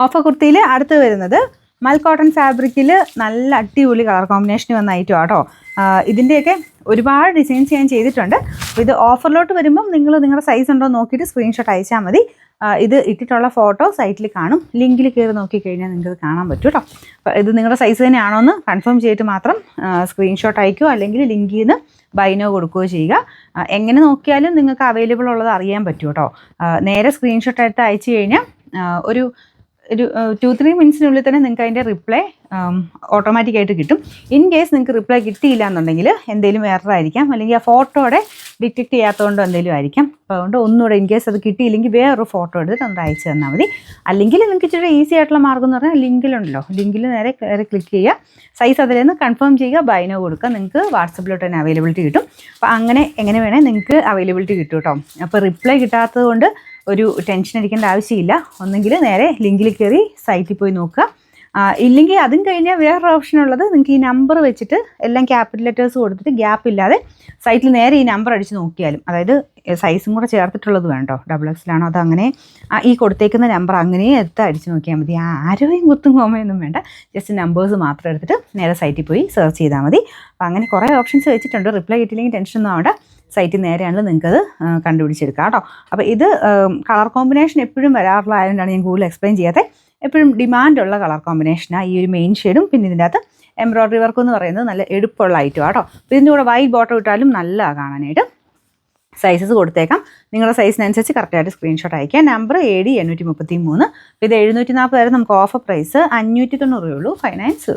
Offer കുർത്തിയിൽ അടുത്ത് വരുന്നത് മൽ കോട്ടൺ ഫാബ്രിക്കിൽ നല്ല അടിപൊളി കളർ കോമ്പിനേഷൻ വന്ന ഐറ്റം ആട്ടോ. ഇതിൻ്റെയൊക്കെ ഒരുപാട് ഡിസൈൻസ് ഞാൻ ചെയ്തിട്ടുണ്ട്. ഇത് ഓഫറിലോട്ട് വരുമ്പം നിങ്ങളുടെ സൈസ് ഉണ്ടോ നോക്കിയിട്ട് സ്ക്രീൻഷോട്ട് അയച്ചാൽ മതി. ഇത് ഇട്ടിട്ടുള്ള ഫോട്ടോ സൈറ്റിൽ കാണും. ലിങ്കിൽ കയറി നോക്കിക്കഴിഞ്ഞാൽ നിങ്ങൾക്ക് കാണാൻ പറ്റും കേട്ടോ. അപ്പോൾ ഇത് നിങ്ങളുടെ സൈസ് തന്നെയാണോ എന്ന് കൺഫേം ചെയ്തിട്ട് മാത്രം സ്ക്രീൻഷോട്ട് അയക്കുകയോ അല്ലെങ്കിൽ ലിങ്കിൽ നിന്ന് ബൈനോ കൊടുക്കുകയോ ചെയ്യുക. എങ്ങനെ നോക്കിയാലും നിങ്ങൾക്ക് അവൈലബിൾ ഉള്ളത് അറിയാൻ പറ്റും കേട്ടോ. നേരെ സ്ക്രീൻഷോട്ട് എടുത്ത് അയച്ചു കഴിഞ്ഞാൽ ഒരു 2-3 മിനിറ്റ്സിനുള്ളിൽ തന്നെ നിങ്ങൾക്ക് അതിൻ്റെ റിപ്ലൈ ഓട്ടോമാറ്റിക്കായിട്ട് കിട്ടും. ഇൻ കേസ് നിങ്ങൾക്ക് റിപ്ലൈ കിട്ടിയില്ല എന്നുണ്ടെങ്കിൽ എന്തെങ്കിലും എറർ ആയിരിക്കാം, അല്ലെങ്കിൽ ആ ഫോട്ടോയുടെ ഡിറ്റക്ട് ചെയ്യാത്തതുകൊണ്ടോ എന്തെങ്കിലും ആയിരിക്കാം. അപ്പോൾ അതുകൊണ്ട് ഒന്നുകൂടെ ഇൻ കേസ് അത് കിട്ടിയില്ലെങ്കിൽ വേറൊരു ഫോട്ടോ എടുത്തിട്ട് ഒന്ന് അയച്ചു തന്നാൽ മതി. അല്ലെങ്കിൽ നിങ്ങൾക്ക് ഇച്ചിരി ഈസി ആയിട്ടുള്ള മാർഗ്ഗം എന്ന് പറഞ്ഞാൽ ലിങ്കിലുണ്ടല്ലോ, ലിങ്കിൽ നേരെ ക്ലിക്ക് ചെയ്യുക, സൈസ് അതിൽ നിന്ന് കൺഫേം ചെയ്യുക, ബൈനോ കൊടുക്കുക, നിങ്ങൾക്ക് വാട്സപ്പിലോട്ട് തന്നെ അവൈലബിലിറ്റി കിട്ടും. അപ്പോൾ അങ്ങനെ എങ്ങനെ വേണേൽ നിങ്ങൾക്ക് അവൈലബിലിറ്റി കിട്ടും കേട്ടോ. അപ്പോൾ റിപ്ലൈ കിട്ടാത്തത് കൊണ്ട് ഒരു ടെൻഷൻ അടിക്കേണ്ട ആവശ്യമില്ല. ഒന്നെങ്കിൽ നേരെ ലിങ്കിൽ കയറി സൈറ്റിൽ പോയി നോക്കുക. ഇല്ലെങ്കിൽ അതും കഴിഞ്ഞാൽ വേറൊരു ഓപ്ഷൻ ഉള്ളത്, നിങ്ങൾക്ക് ഈ നമ്പർ വെച്ചിട്ട് എല്ലാം ക്യാപിറ്റൽ ലെറ്റേഴ്സ് കൊടുത്തിട്ട് ഗ്യാപ്പ് ഇല്ലാതെ സൈറ്റിൽ നേരെ ഈ നമ്പർ അടിച്ച് നോക്കിയാലും, അതായത് സൈസും കൂടെ ചേർത്തിട്ടുള്ളത് വേണ്ടോ, XXL ആണോ അതങ്ങനെ ഈ കൊടുത്തേക്കുന്ന നമ്പർ അങ്ങനെ എടുത്ത് അടിച്ച് നോക്കിയാൽ മതി. ആരോയും കുത്തും കോമയൊന്നും വേണ്ട, ജസ്റ്റ് നമ്പേഴ്സ് മാത്രം എടുത്തിട്ട് നേരെ സൈറ്റിൽ പോയി സെർച്ച് ചെയ്താൽ മതി. അപ്പോൾ അങ്ങനെ കുറേ ഓപ്ഷൻസ് വെച്ചിട്ടുണ്ട്. റിപ്ലൈ കിട്ടിയില്ലെങ്കിൽ ടെൻഷനൊന്നും ആവണ്ട, സൈറ്റിൽ നേരെയാണല്ലോ നിങ്ങൾക്കത് കണ്ടുപിടിച്ചെടുക്കാം കേട്ടോ. അപ്പോൾ ഇത് കളർ കോമ്പിനേഷൻ എപ്പോഴും വരാറുള്ള ആയതുകൊണ്ടാണ് ഞാൻ കൂടുതൽ എക്സ്പ്ലെയിൻ ചെയ്യാതെ. എപ്പോഴും ഡിമാൻഡുള്ള കളർ കോമ്പിനേഷനാണ് ഈ ഒരു മെയിൻ ഷെയ്ഡും പിന്നെ ഇതിൻ്റെ അകത്ത് എംബ്രോയ്ഡറി വർക്ക് എന്ന് പറയുന്നത് നല്ല എടുപ്പുള്ള ഐറ്റം കേട്ടോ. അപ്പോൾ ഇതിൻ്റെ കൂടെ വൈറ്റ് ബോട്ടം ഇട്ടാലും നല്ലതാണ് കാണാനായിട്ട്. സൈസസ് കൊടുത്തേക്കാം, നിങ്ങളുടെ സൈസിനനുസരിച്ച് കറക്റ്റായിട്ട് സ്ക്രീൻഷോട്ട് അയക്കാം. Number AD 833. ഇത് 740 വരെ നമുക്ക് ഓഫർ പ്രൈസ് 590 രൂപയുള്ളൂ, 590.